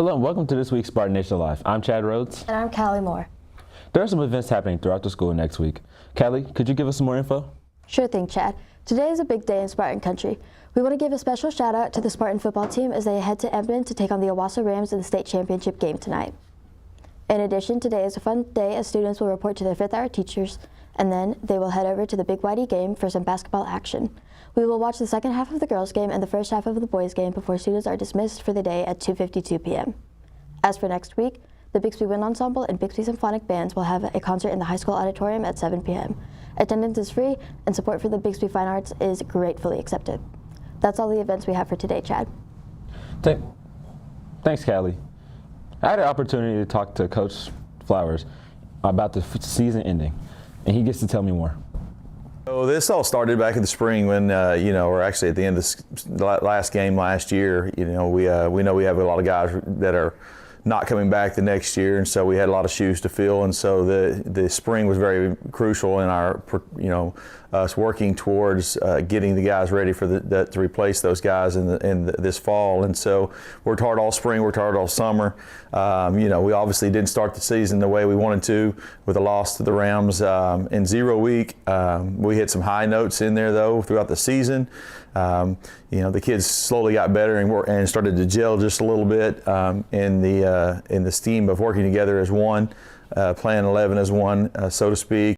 Hello and welcome to this week's Spartan Nation Live. I'm Chad Rhodes. And I'm Callie Moore. There are some events happening throughout the school next week. Callie, could you give us some more info? Sure thing, Chad. Today is a big day in Spartan country. We want to give a special shout out to the Spartan football team as they head to Edmond to take on the Owasso Rams in the state championship game tonight. In addition, today is a fun day as students will report to their 5th hour teachers, and then they will head over to the Big Whitey game for some basketball action. We will watch the second half of the girls' game and the first half of the boys' game before students are dismissed for the day at 2:52 p.m. As for next week, the Bixby Wind Ensemble and Bixby Symphonic Bands will have a concert in the high school auditorium at 7 p.m. Attendance is free, and support for the Bixby Fine Arts is gratefully accepted. That's all the events we have for today, Chad. Thanks, Callie. I had an opportunity to talk to Coach Flowers about the season ending, and he gets to tell me more. So this all started back in the spring when, we're actually at the end of the last game last year. We know we have a lot of guys that are not coming back the next year, and so we had a lot of shoes to fill, and so the spring was very crucial in our, us working towards getting the guys ready for to replace those guys in this fall. And so worked hard all spring, worked hard all summer. We obviously didn't start the season the way we wanted to with a loss to the Rams in 0 week. We hit some high notes in there though throughout the season. The kids slowly got better and started to gel just a little bit in the steam of working together as one, playing 11 as one, so to speak.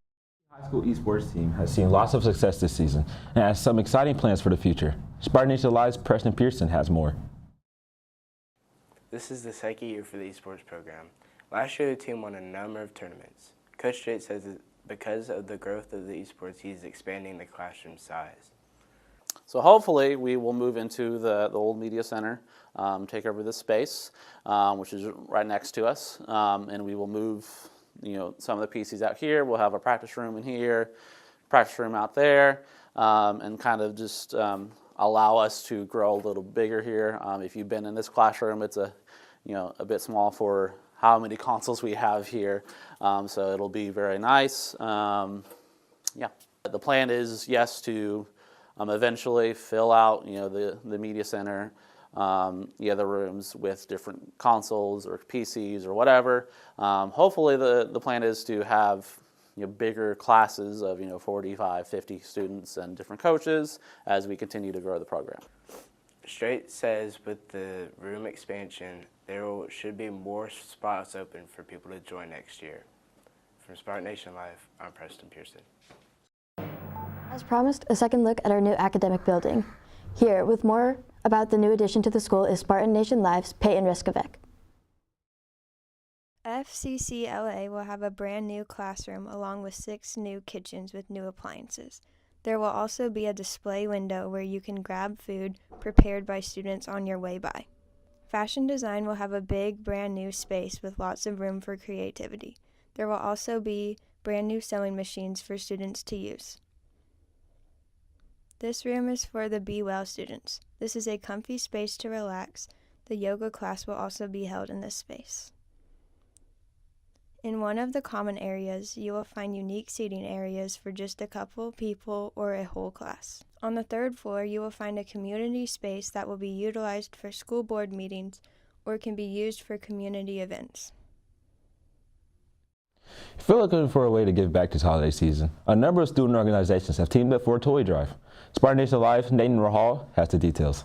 The high school esports team has seen lots of success this season and has some exciting plans for the future. Spartan Nation Live's Preston Pearson has more. This is the second year for the esports program. Last year the team won a number of tournaments. Coach Strait says that because of the growth of the esports, he's expanding the classroom size. So hopefully we will move into the old media center, take over this space, which is right next to us, and we will move some of the PCs out here. We'll have a practice room in here, practice room out there, and kind of just allow us to grow a little bigger here. If you've been in this classroom, it's a bit small for how many consoles we have here, so it'll be very nice. Yeah, the plan is to eventually fill out the media center, the rooms with different consoles or PCs or whatever. Hopefully the plan is to have bigger classes of 45, 50 students and different coaches as we continue to grow the program. Strait says with the room expansion, there should be more spots open for people to join next year. From Spartan Nation Live, I'm Preston Pearson. As promised, a second look at our new academic building. Here, with more about the new addition to the school, is Spartan Nation Live's Peyton Riskovec. FCCLA will have a brand new classroom along with 6 new kitchens with new appliances. There will also be a display window where you can grab food prepared by students on your way by. Fashion design will have a big brand new space with lots of room for creativity. There will also be brand new sewing machines for students to use. This room is for the Be Well students. This is a comfy space to relax. The yoga class will also be held in this space. In one of the common areas, you will find unique seating areas for just a couple people or a whole class. On the 3rd floor, you will find a community space that will be utilized for school board meetings or can be used for community events. If you're looking for a way to give back this holiday season, a number of student organizations have teamed up for a toy drive. Spartan Nation Live, Nathan Rahal has the details.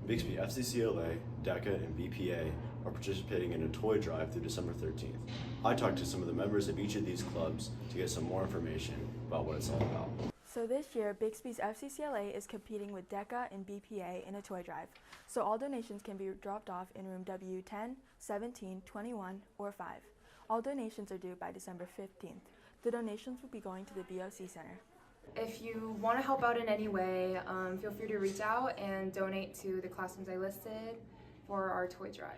Bixby, FCCLA, DECA, and BPA are participating in a toy drive through December 13th. I talked to some of the members of each of these clubs to get some more information about what it's all about. So this year, Bixby's FCCLA is competing with DECA and BPA in a toy drive. So all donations can be dropped off in room W10, 17, 21, or 5. All donations are due by December 15th. The donations will be going to the BOC Center. If you want to help out in any way, feel free to reach out and donate to the classrooms I listed for our toy drive.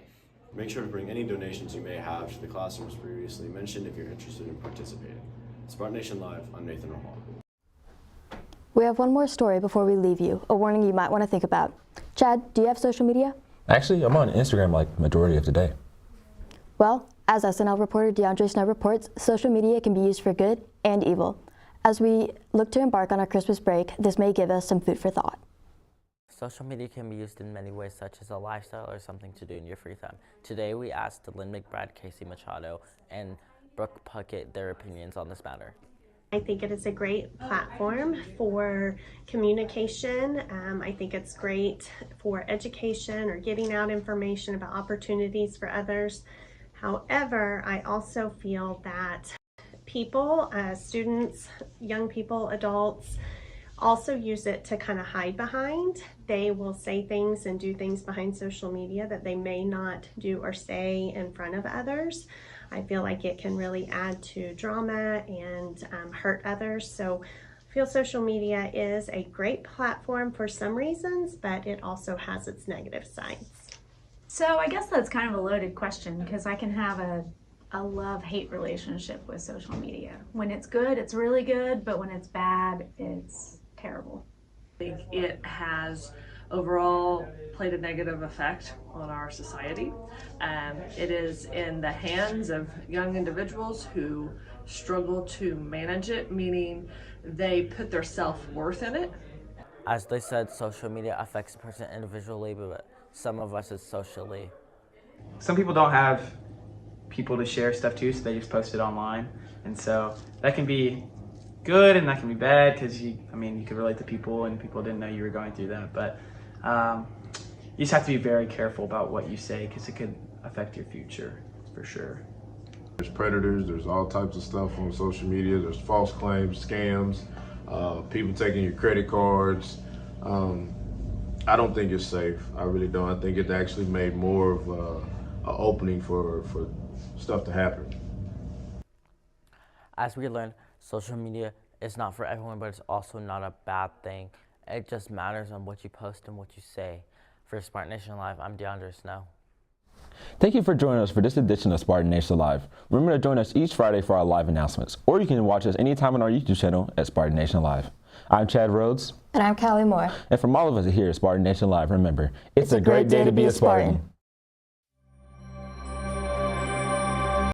Make sure to bring any donations you may have to the classrooms previously mentioned if you're interested in participating. Spartan Nation Live, I'm Nathan Rahal. We have one more story before we leave you, a warning you might want to think about. Chad, do you have social media? Actually, I'm on Instagram like majority of the day. Well, as SNL reporter DeAndre Snow reports, social media can be used for good and evil. As we look to embark on our Christmas break, this may give us some food for thought. Social media can be used in many ways, such as a lifestyle or something to do in your free time. Today we asked Lynn McBride, Casey Machado, and Brooke Puckett their opinions on this matter. I think it is a great platform for communication. I think it's great for education or getting out information about opportunities for others. However, I also feel that people, students, young people, adults, also use it to kind of hide behind. They will say things and do things behind social media that they may not do or say in front of others. I feel like it can really add to drama and hurt others. So I feel social media is a great platform for some reasons, but it also has its negative sides. So I guess that's kind of a loaded question, because I can have a love-hate relationship with social media. When it's good, it's really good, but when it's bad, it's terrible. I think it has overall played a negative effect on our society. It is in the hands of young individuals who struggle to manage it, meaning they put their self-worth in it. As they said, social media affects a person individually, but some of us is socially. Some people don't have people to share stuff to, so they just post it online. And so that can be good and that can be bad, because you could relate to people and people didn't know you were going through that. But you just have to be very careful about what you say, because it could affect your future for sure. There's predators, there's all types of stuff on social media. There's false claims, scams, people taking your credit cards. I don't think it's safe. I really don't. I think it actually made more of an opening for stuff to happen. As we learned, social media is not for everyone, but it's also not a bad thing. It just matters on what you post and what you say. For Spartan Nation Live, I'm DeAndre Snow. Thank you for joining us for this edition of Spartan Nation Live. Remember to join us each Friday for our live announcements, or you can watch us anytime on our YouTube channel at Spartan Nation Live. I'm Chad Rhodes. And I'm Callie Moore. And from all of us here at Spartan Nation Live, remember, it's a great day to be a Spartan.